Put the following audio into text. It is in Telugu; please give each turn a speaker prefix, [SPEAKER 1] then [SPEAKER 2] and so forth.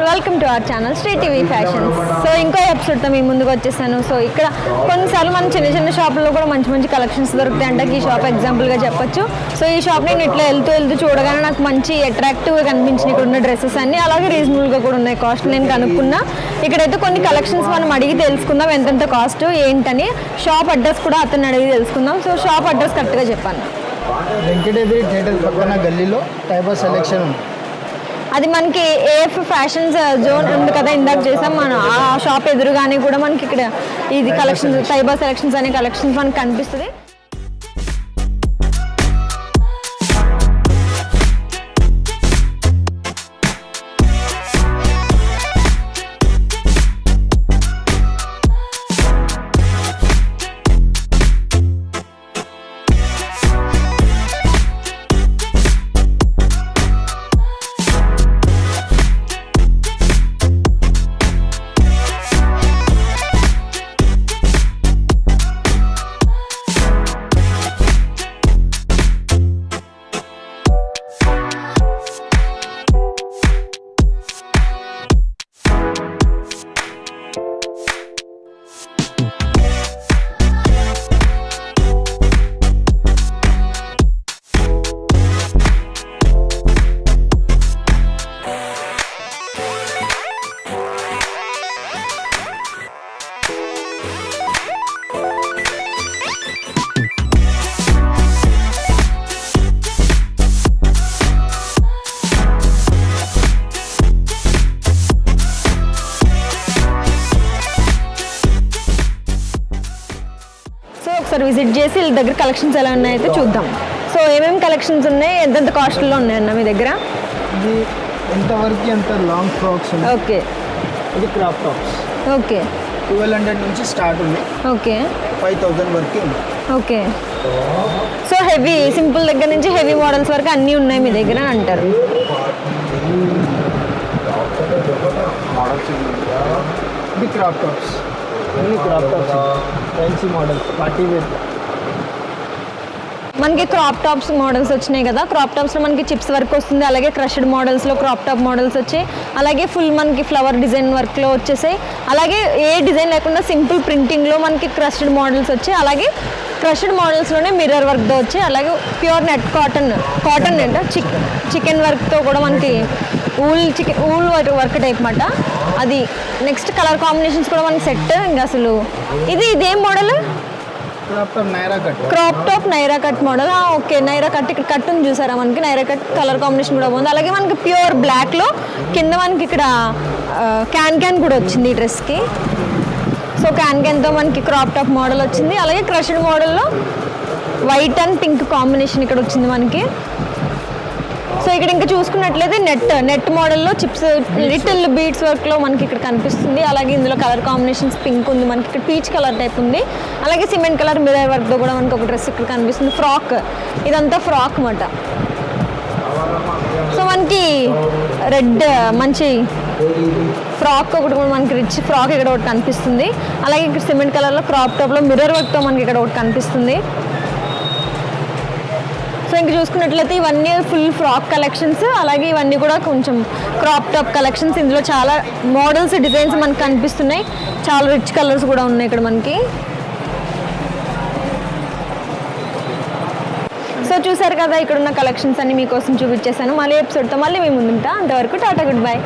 [SPEAKER 1] All welcome to our channel Sri TV fashions. So ఇంకో ఎపిసోడ్తో మీ ముందుకు వచ్చేసాను. సో ఇక్కడ కొన్నిసార్లు మన చిన్న చిన్న షాపుల్లో కూడా మంచి మంచి కలెక్షన్స్ దొరుకుతాయి అంటే ఈ షాప్ ఎగ్జాంపుల్గా చెప్పొచ్చు. సో ఈ షాప్ నేను ఇట్లా వెళ్తూ చూడగానే నాకు మంచి అట్రాక్టివ్గా కనిపించినాయి ఇక్కడ ఉన్న డ్రెస్సెస్ అన్ని, అలాగే రీజనబుల్గా కూడా ఉన్నాయి. కాస్ట్ నేను కనుక్కున్నా. ఇక్కడైతే కొన్ని కలెక్షన్స్ మనం అడిగి తెలుసుకుందాం ఎంతెంత కాస్ట్ ఏంటని. షాప్ అడ్రస్ కూడా అతన్ని అడిగి తెలుసుకుందాం. సో షాప్ అడ్రస్ కరెక్ట్గా చెప్పాను.
[SPEAKER 2] వెంకటగిరి థియేటర్ పక్కన గల్లీలో టైబర్ సెలెక్షన్ ఉంది.
[SPEAKER 1] అది మనకి ఏఎఫ్ ఫ్యాషన్స్ జోన్ ఉంది కదా, ఇందాక చేసాం మనం. ఆ షాప్ ఎదురుగానే కూడా మనకి ఇక్కడ ఇది కలెక్షన్స్, టైబర్ సెలెక్షన్స్ అనే కలెక్షన్స్ మనకి కనిపిస్తుంది. ఒకసారి విజిట్ చేసి వీళ్ళ దగ్గర కలెక్షన్స్ ఎలా ఉన్నాయైతే చూద్దాం. సో ఏమేమి కలెక్షన్స్ ఉన్నాయి, ఎంతెంత కాస్ట్లో ఉన్నాయన్న మీ దగ్గర?
[SPEAKER 2] ఇది ఎంతవరకు ఎంత లాంగ్ ఫ్రాక్స్.
[SPEAKER 1] ఓకే,
[SPEAKER 2] ఇది క్రాప్ టాప్స్.
[SPEAKER 1] ఓకే,
[SPEAKER 2] 1200 నుంచి స్టార్ట్ ఉంది.
[SPEAKER 1] ఓకే,
[SPEAKER 2] 5000 వరకు ఉంది.
[SPEAKER 1] ఓకే. సో హెవీ సింపుల్ దగ్గర నుంచి హెవీ మోడల్స్ వరకు అన్నీ ఉన్నాయి మీ దగ్గర అంటారు.
[SPEAKER 2] ఇది క్రాప్ టాప్స్, అన్ని crop tops, fancy models, party wear.
[SPEAKER 1] మనకి క్రాప్ టాప్స్ మోడల్స్ వచ్చినాయి కదా. క్రాప్ టాప్స్లో మనకి చిప్స్ వర్క్ వస్తుంది, అలాగే క్రష్డ్ మోడల్స్లో క్రాప్ టాప్ మోడల్స్ వచ్చాయి, అలాగే ఫుల్ మనకి ఫ్లవర్ డిజైన్ వర్క్లో వచ్చేసాయి, అలాగే ఏ డిజైన్ లేకుండా సింపుల్ ప్రింటింగ్లో మనకి క్రష్డ్ మోడల్స్ వచ్చాయి, అలాగే క్రష్డ్ మోడల్స్లోనే మిర్రర్ వర్క్తో వచ్చాయి, అలాగే ప్యూర్ నెట్ కాటన్ అంటే చికెన్ వర్క్తో కూడా మనకి ఊల్ వర్క్ టైప్ మాట అది. నెక్స్ట్ కలర్ కాంబినేషన్స్ కూడా మనకి సెట్. ఇంకా అసలు ఇదేం model? Crop top Naira cut model. Okay, Naira cut ఇక్కడ కట్ ఉంది చూసారా మనకి. నైరా కట్ కలర్ కాంబినేషన్ కూడా బాగుంది. అలాగే మనకి ప్యూర్ బ్లాక్లో కింద మనకి ఇక్కడ క్యాన్ కూడా వచ్చింది ఈ డ్రెస్కి. సో క్యాన్తో మనకి క్రాప్ టాప్ మోడల్ వచ్చింది. అలాగే క్రష్డ్ మోడల్లో వైట్ అండ్ పింక్ కాంబినేషన్ ఇక్కడ వచ్చింది మనకి. సో ఇక్కడ ఇంకా చూసుకున్నట్లయితే నెట్ మోడల్లో చిప్స్ లిటిల్ బీడ్స్ వర్క్లో మనకి ఇక్కడ కనిపిస్తుంది. అలాగే ఇందులో కలర్ కాంబినేషన్స్ పింక్ ఉంది మనకి, ఇక్కడ పీచ్ కలర్ టైప్ ఉంది, అలాగే సిమెంట్ కలర్ మిర్రర్ వర్క్తో కూడా మనకి ఒక డ్రెస్ ఇక్కడ కనిపిస్తుంది. ఫ్రాక్, ఇదంతా ఫ్రాక్ అన్నమాట. సో మనకి రెడ్ మంచి ఫ్రాక్ ఒకటి కూడా మనకి రిచ్ ఫ్రాక్ ఇక్కడ ఒకటి కనిపిస్తుంది. అలాగే ఇక్కడ సిమెంట్ కలర్లో క్రాప్ టాప్లో మిర్రర్ వర్క్తో మనకి ఇక్కడ ఒకటి కనిపిస్తుంది. సో ఇంక చూసుకున్నట్లయితే ఇవన్నీ ఫుల్ ఫ్రాక్ కలెక్షన్స్, అలాగే ఇవన్నీ కూడా కొంచెం క్రాప్ టాప్ కలెక్షన్స్. ఇందులో చాలా మోడల్స్, డిజైన్స్ మనకు కనిపిస్తున్నాయి. చాలా రిచ్ కలర్స్ కూడా ఉన్నాయి ఇక్కడ మనకి. సో చూసారు కదా, ఇక్కడ ఉన్న కలెక్షన్స్ అన్ని మీకోసం చూపించేశాను. మళ్ళీ ఎపిసోడ్తో మళ్ళీ మీ ముందుంటా. అంతవరకు టాటా, గుడ్ బై.